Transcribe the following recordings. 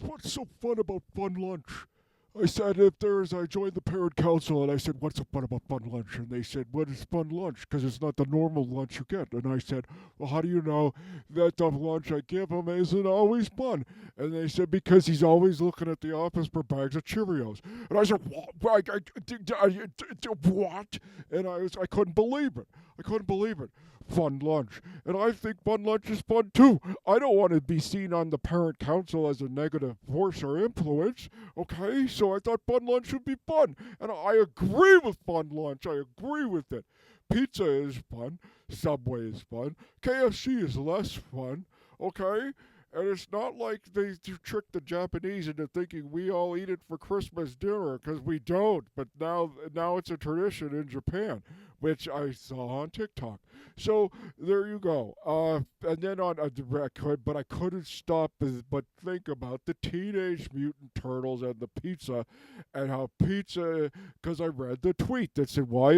what's so fun about fun lunch? I said, I joined the parent council and I said, what's so fun about fun lunch? And they said, what is fun lunch? Because it's not the normal lunch you get. And I said, well, how do you know that the lunch I give him isn't always fun? And they said, because he's always looking at the office for bags of Cheerios. And I said, what? And I couldn't believe it. I couldn't believe it. Fun lunch. And I think fun lunch is fun too. I don't want to be seen on the parent council as a negative force or influence. Okay, so I thought fun lunch would be fun. And I agree with fun lunch. I agree with it. Pizza is fun. Subway is fun. KFC is less fun. Okay? And it's not like they trick the Japanese into thinking we all eat it for Christmas dinner, because we don't. But now it's a tradition in Japan, which I saw on TikTok. So there you go. And then but I couldn't stop but think about the Teenage Mutant Turtles and the pizza, and how pizza. Because I read the tweet that said, why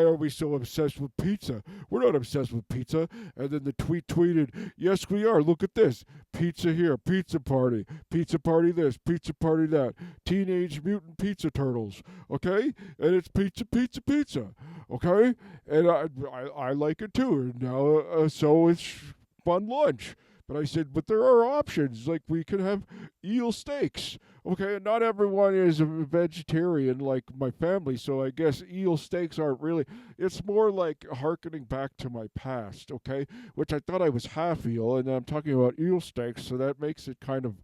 are we so obsessed with pizza? We're not obsessed with pizza. And then the tweet tweeted, yes, we are. Look at this. Pizza here, pizza party this, pizza party that. Teenage Mutant Pizza Turtles, okay? And it's pizza, pizza, pizza, okay? And I like it too. And now, so it's fun lunch. But I said, but there are options. Like, we could have eel steaks. Okay, and not everyone is a vegetarian like my family, so I guess eel steaks aren't really. It's more like harkening back to my past, okay? Which I thought I was half eel, and I'm talking about eel steaks, so that makes it kind of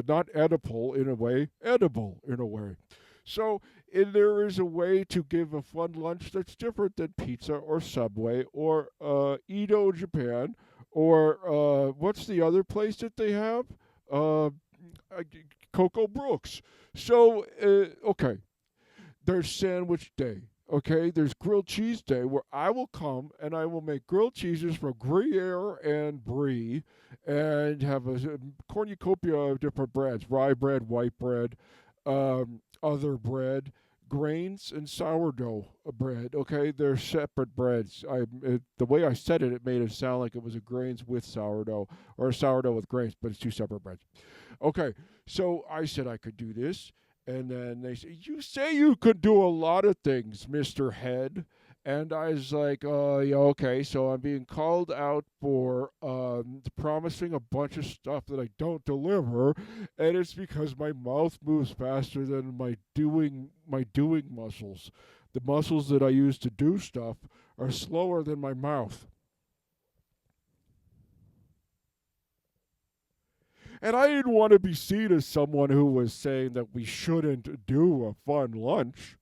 not edible in a way, edible in a way. So there is a way to give a fun lunch that's different than pizza or Subway or Edo Japan or what's the other place that they have? Uh, Coco Brooks. So, okay, there's Sandwich Day. Okay, there's Grilled Cheese Day where I will come and I will make grilled cheeses from Gruyere and Brie and have a cornucopia of different breads: rye bread, white bread, other bread, grains, and sourdough bread. Okay, they're separate breads. The way I said it, it made it sound like it was a grains with sourdough or a sourdough with grains, but it's two separate breads. Okay, so I said I could do this, and then they said, "You say you could do a lot of things, Mister Head." And I was like, yeah, okay. So I'm being called out for promising a bunch of stuff that I don't deliver, and it's because my mouth moves faster than my doing muscles. The muscles that I use to do stuff are slower than my mouth. And I didn't want to be seen as someone who was saying that we shouldn't do a fun lunch.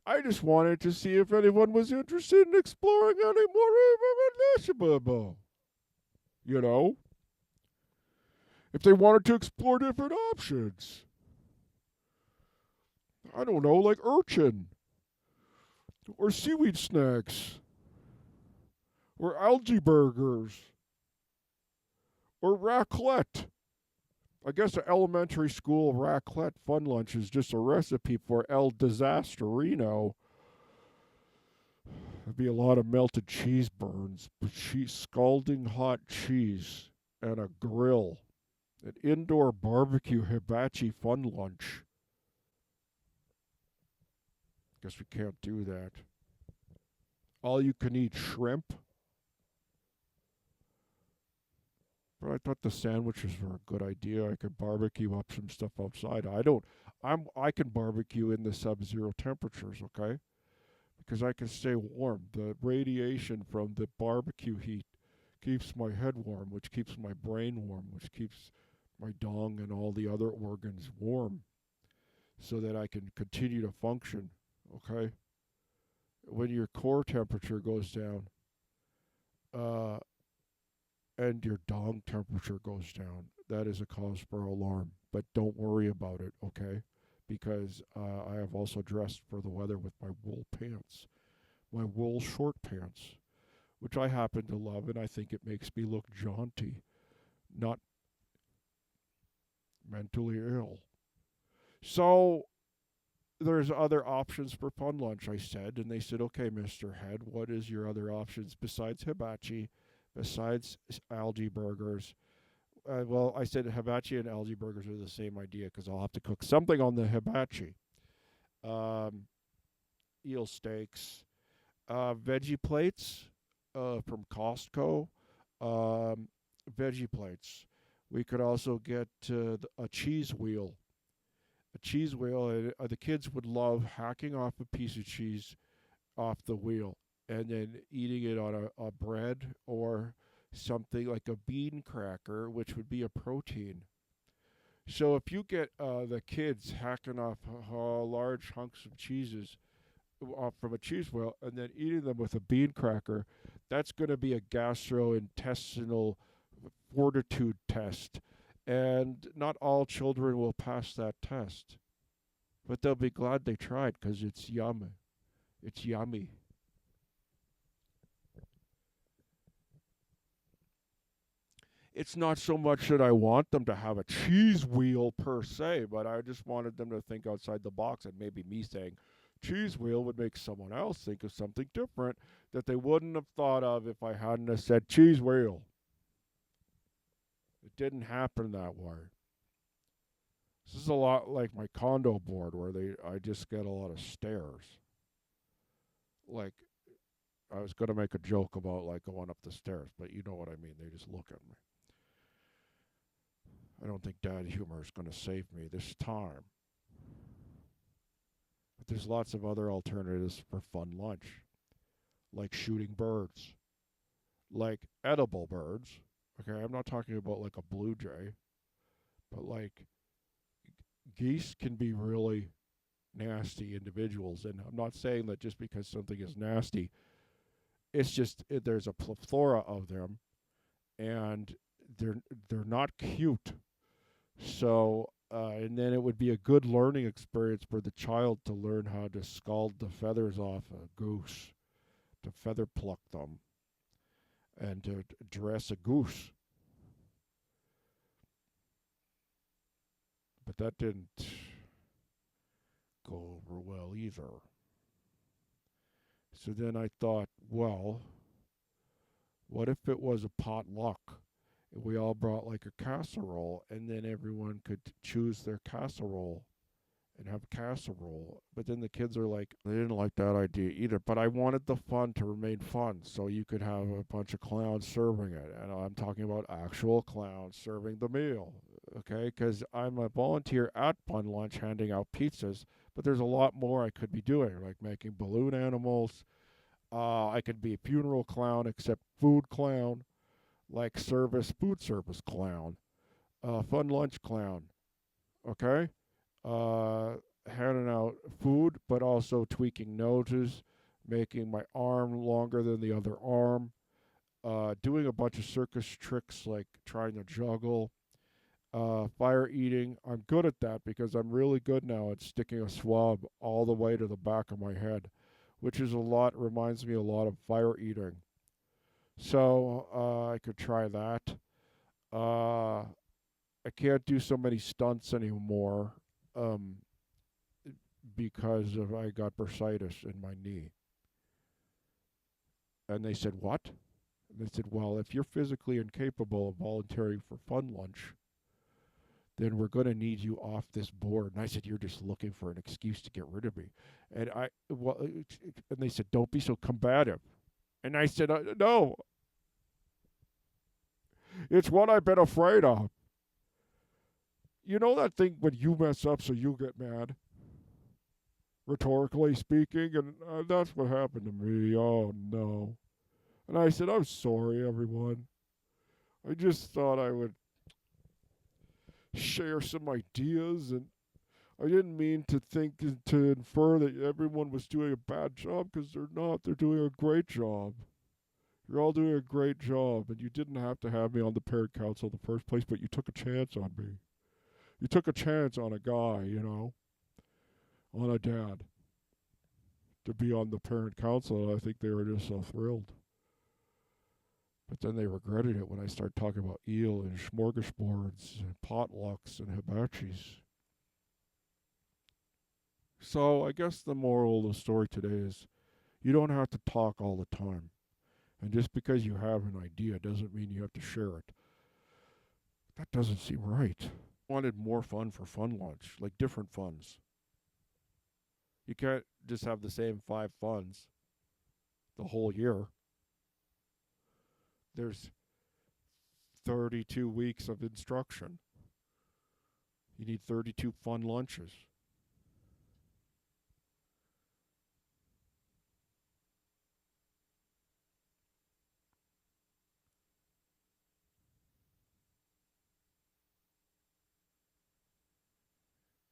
I just wanted to see if anyone was interested in exploring any more information. You know, if they wanted to explore different options. I don't know, like urchin, or seaweed snacks, or algae burgers, or raclette. I guess an elementary school raclette fun lunch is just a recipe for El Disasterino. There'd be a lot of melted cheese burns, scalding hot cheese, and a grill. An indoor barbecue hibachi fun lunch. Guess we can't do that. All you can eat shrimp. But I thought the sandwiches were a good idea. I could barbecue up some stuff outside. I can barbecue in the sub-zero temperatures, okay? Because I can stay warm. The radiation from the barbecue heat keeps my head warm, which keeps my brain warm, which keeps my dong and all the other organs warm so that I can continue to function, okay? When your core temperature goes down, uh, and your dong temperature goes down, that is a cause for alarm. But don't worry about it, okay? Because I have also dressed for the weather with my wool pants, my wool short pants, which I happen to love, and I think it makes me look jaunty, not mentally ill. So there's other options for fun lunch, I said, and they said, okay, Mr. Head, what is your other options besides hibachi, besides algae burgers? well, I said hibachi and algae burgers are the same idea because I'll have to cook something on the hibachi. Um, eel steaks, veggie plates from Costco, um, veggie plates. We could also get a cheese wheel. A cheese wheel, and the kids would love hacking off a piece of cheese off the wheel and then eating it on a bread or something like a bean cracker, which would be a protein. So if you get the kids hacking off large hunks of cheeses off from a cheese wheel and then eating them with a bean cracker, that's going to be a gastrointestinal fortitude test. And not all children will pass that test. But they'll be glad they tried because it's yummy. It's yummy. It's not so much that I want them to have a cheese wheel per se, but I just wanted them to think outside the box. And maybe me saying cheese wheel would make someone else think of something different that they wouldn't have thought of if I hadn't have said cheese wheel. It didn't happen that way. This is a lot like my condo board where I just get a lot of stares. Like I was gonna make a joke about like going up the stairs, but you know what I mean. They just look at me. I don't think dad humor is gonna save me this time. But there's lots of other alternatives for fun lunch, like shooting birds, like edible birds. Okay, I'm not talking about like a blue jay, but like geese can be really nasty individuals. And I'm not saying that just because something is nasty, it's just there's a plethora of them, and they're not cute. So and then it would be a good learning experience for the child to learn how to scald the feathers off a goose, to feather pluck them, and to dress a goose. But that didn't go over well either. So then I thought, well, what if it was a potluck? And we all brought like a casserole, and then everyone could choose their casserole and have casserole. But then the kids are like, they didn't like that idea either. But I wanted the fun to remain fun, so you could have a bunch of clowns serving it. And I'm talking about actual clowns serving the meal, okay? Because I'm a volunteer at Fun Lunch handing out pizzas, but there's a lot more I could be doing, like making balloon animals. I could be a funeral clown, except food clown, like food service clown, fun lunch clown, okay? uh, handing out food, but also tweaking noses, making my arm longer than the other arm, doing a bunch of circus tricks like trying to juggle, fire eating. I'm good at that because I'm really good now at sticking a swab all the way to the back of my head, which is reminds me a lot of fire eating. So I could try that. Uh, I can't do so many stunts anymore. Um, because of I got bursitis in my knee. And they said, "What?" And they said, "Well, if you're physically incapable of volunteering for Fun Lunch, then we're going to need you off this board." And I said, "You're just looking for an excuse to get rid of me." And they said, "Don't be so combative." And I said, "No, it's what I've been afraid of." You know that thing when you mess up so you get mad? Rhetorically speaking, and that's what happened to me. Oh no. And I said, "I'm sorry, everyone. I just thought I would share some ideas, and I didn't mean to think to infer that everyone was doing a bad job because they're not. They're doing a great job. You're all doing a great job, and you didn't have to have me on the parent council in the first place, but you took a chance on me. You took a chance on a guy, on a dad, to be on the parent council, and I think they were just so thrilled. But then they regretted it when I started talking about eel and smorgasbords and potlucks and hibachis. So I guess the moral of the story today is you don't have to talk all the time. And just because you have an idea doesn't mean you have to share it. That doesn't seem right. I wanted more fun for fun lunch, like different funs. You can't just have the same 5 funs the whole year. There's 32 weeks of instruction. You need 32 fun lunches.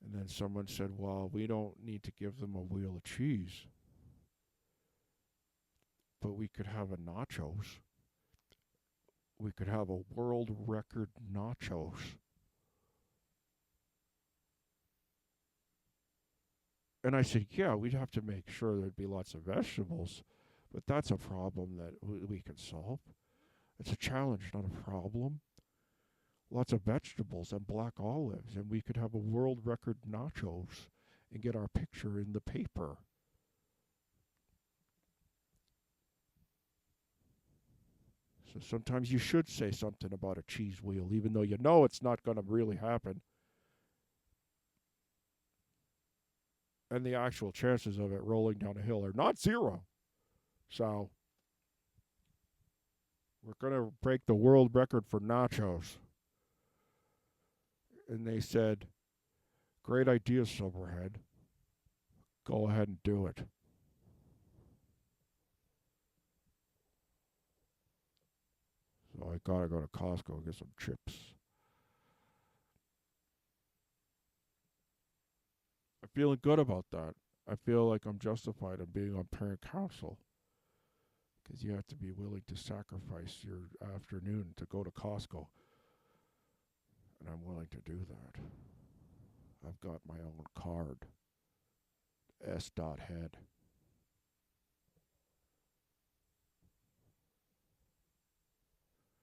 And then someone said, well, we don't need to give them a wheel of cheese, but we could have a nachos. We could have a world record nachos. And I said, yeah, we'd have to make sure there'd be lots of vegetables, but that's a problem that we can solve. It's a challenge, not a problem. Lots of vegetables and black olives, and we could have a world record nachos and get our picture in the paper. So sometimes you should say something about a cheese wheel, even though you know it's not going to really happen. And the actual chances of it rolling down a hill are not zero. So we're going to break the world record for nachos. And they said, great idea, Silverhead. Go ahead and do it. So I gotta go to Costco and get some chips. I'm feeling good about that. I feel like I'm justified in being on parent council because you have to be willing to sacrifice your afternoon to go to Costco. And I'm willing to do that. I've got my own card. S. Head.